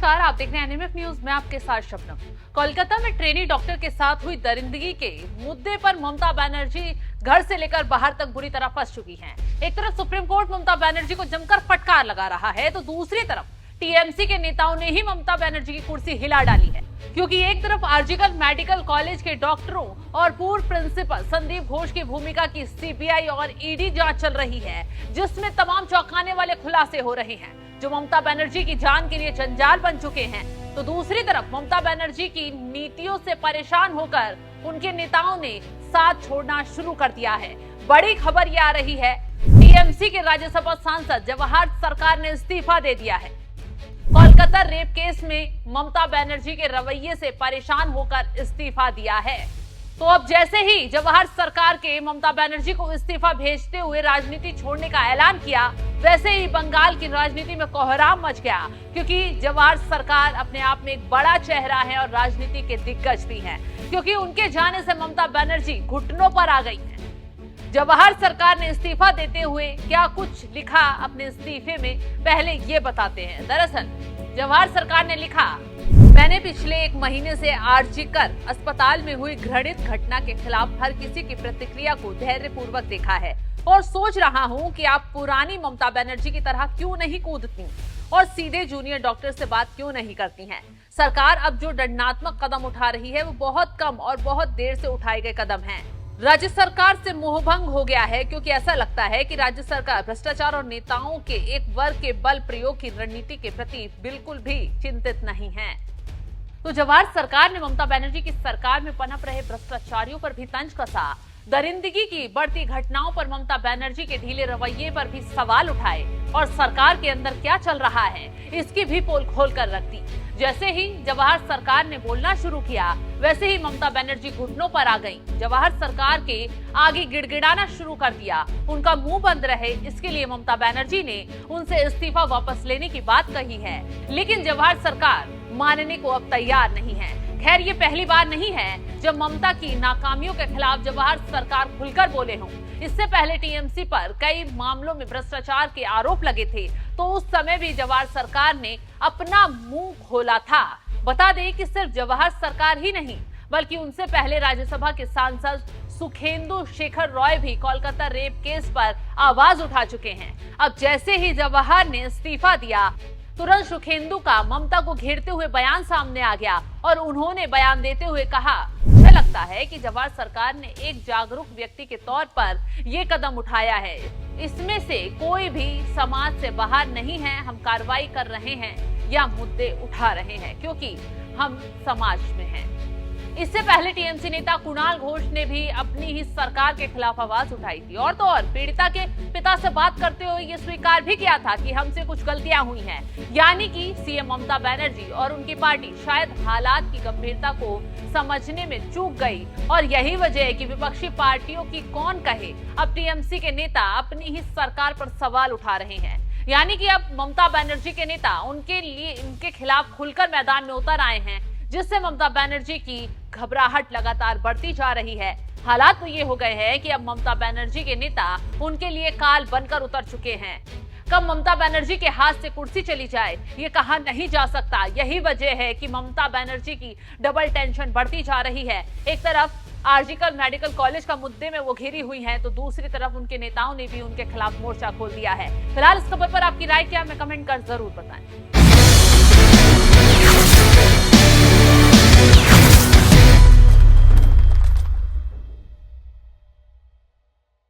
नमस्कार, आप देख रहे हैं एनएमएफ न्यूज में आपके साथ शबनम। कोलकाता में ट्रेनी डॉक्टर के साथ हुई दरिंदगी के मुद्दे पर ममता बनर्जी घर से लेकर बाहर तक बुरी तरह फंस चुकी हैं। एक तरफ सुप्रीम कोर्ट ममता बनर्जी को जमकर फटकार लगा रहा है, तो दूसरी तरफ टीएमसी के नेताओं ने ही ममता बनर्जी की कुर्सी हिला डाली है। क्योंकि एक तरफ आरजीकर मेडिकल कॉलेज के डॉक्टरों और पूर्व प्रिंसिपल संदीप घोष की भूमिका की सीबीआई और ईडी जांच चल रही है, जिसमें तमाम चौंकाने वाले खुलासे हो रहे हैं जो ममता बनर्जी की जान के लिए जंजाल बन चुके हैं। तो दूसरी तरफ ममता बनर्जी की नीतियों से परेशान होकर उनके नेताओं ने साथ छोड़ना शुरू कर दिया है। बड़ी खबर ये आ रही है, टीएमसी के राज्यसभा सांसद जवाहर सरकार ने इस्तीफा दे दिया है। कोलकाता रेप केस में ममता बनर्जी के रवैये से परेशान होकर इस्तीफा दिया है। तो अब जैसे ही जवाहर सरकार के ममता बनर्जी को इस्तीफा भेजते हुए राजनीति छोड़ने का ऐलान किया, वैसे ही बंगाल की राजनीति में कोहराम मच गया। क्योंकि जवाहर सरकार अपने आप में एक बड़ा चेहरा है और राजनीति के दिग्गज भी हैं, क्योंकि उनके जाने से ममता बनर्जी घुटनों पर आ गई है। जवाहर सरकार ने इस्तीफा देते हुए क्या कुछ लिखा अपने इस्तीफे में, पहले ये बताते हैं। दरअसल जवाहर सरकार ने लिखा, मैंने पिछले 1 महीने से आरजीकर अस्पताल में हुई घृणित घटना के खिलाफ हर किसी की प्रतिक्रिया को धैर्यपूर्वक देखा है और सोच रहा हूं कि आप पुरानी ममता बनर्जी की तरह क्यों नहीं कूदती और सीधे जूनियर डॉक्टर से बात क्यों नहीं करती हैं। सरकार अब जो दंडात्मक कदम उठा रही है वो बहुत कम और बहुत देर से उठाए गए कदम हैं। राज्य सरकार से मोहभंग हो गया है, क्योंकि ऐसा लगता है कि राज्य सरकार भ्रष्टाचार और नेताओं के एक वर्ग के बल प्रयोग की रणनीति के प्रति बिल्कुल भी चिंतित नहीं है। तो जवाहर सरकार ने ममता बनर्जी की सरकार में पनप रहे भ्रष्टाचारियों पर भी तंज कसा। दरिंदगी की बढ़ती घटनाओं पर ममता बनर्जी के ढीले रवैये पर भी सवाल उठाए और सरकार के अंदर क्या चल रहा है इसकी भी पोल खोल कर रख दी। जैसे ही जवाहर सरकार ने बोलना शुरू किया, वैसे ही ममता बनर्जी घुटनों पर आ गई। जवाहर सरकार के आगे गिड़गिड़ाना शुरू कर दिया। उनका मुंह बंद रहे, इसके लिए ममता बनर्जी ने उनसे इस्तीफा वापस लेने की बात कही है, लेकिन जवाहर सरकार मानने को अब तैयार नहीं है। खैर, ये पहली बार नहीं है जब ममता की नाकामियों के खिलाफ जवाहर सरकार खुलकर बोले हों। इससे पहले टीएमसी पर कई मामलों में भ्रष्टाचार के आरोप लगे थे, तो उस समय भी जवाहर सरकार ने अपना मुंह खोला था। बता दें कि सिर्फ जवाहर सरकार ही नहीं, बल्कि उनसे पहले राज्यसभा के सांसद सुखेंदु शेखर रॉय भी कोलकाता रेप केस पर आवाज उठा चुके हैं। अब जैसे ही जवाहर ने इस्तीफा दिया, तुरंत सुखेंदु का ममता को घेरते हुए बयान सामने आ गया और उन्होंने बयान देते हुए कहा, मुझे लगता है कि जवाहर सरकार ने एक जागरूक व्यक्ति के तौर पर ये कदम उठाया है। इसमें से कोई भी समाज से बाहर नहीं है। हम कार्रवाई कर रहे हैं या मुद्दे उठा रहे हैं क्योंकि हम समाज में हैं। इससे पहले टीएमसी नेता कुणाल घोष ने भी अपनी ही सरकार के खिलाफ आवाज उठाई थी और तो और पीड़िता के पिता से बात करते हुए ये स्वीकार भी किया था कि हमसे कुछ गलतियां हुई हैं। यानी कि सीएम ममता बनर्जी और उनकी पार्टी शायद हालात की गंभीरता को समझने में चूक गई और यही वजह है कि विपक्षी पार्टियों की कौन कहे, अब टीएमसी के नेता अपनी ही सरकार पर सवाल उठा रहे हैं। यानी कि अब ममता बनर्जी के नेता उनके खिलाफ खुलकर मैदान में उतर आए हैं, जिससे ममता बनर्जी की घबराहट लगातार बढ़ती जा रही है। हालात तो ये हो गए हैं कि अब ममता बनर्जी के नेता उनके लिए काल बनकर उतर चुके हैं। कब ममता बनर्जी के हाथ से कुर्सी चली जाए ये कहा नहीं जा सकता। यही वजह है कि ममता बनर्जी की डबल टेंशन बढ़ती जा रही है। एक तरफ आरजीकर मेडिकल कॉलेज का मुद्दे में वो घिरी हुई हैं, तो दूसरी तरफ उनके नेताओं ने भी उनके खिलाफ मोर्चा खोल दिया है। फिलहाल इस खबर पर आपकी राय क्या है, हमें कमेंट कर जरूर बताएं।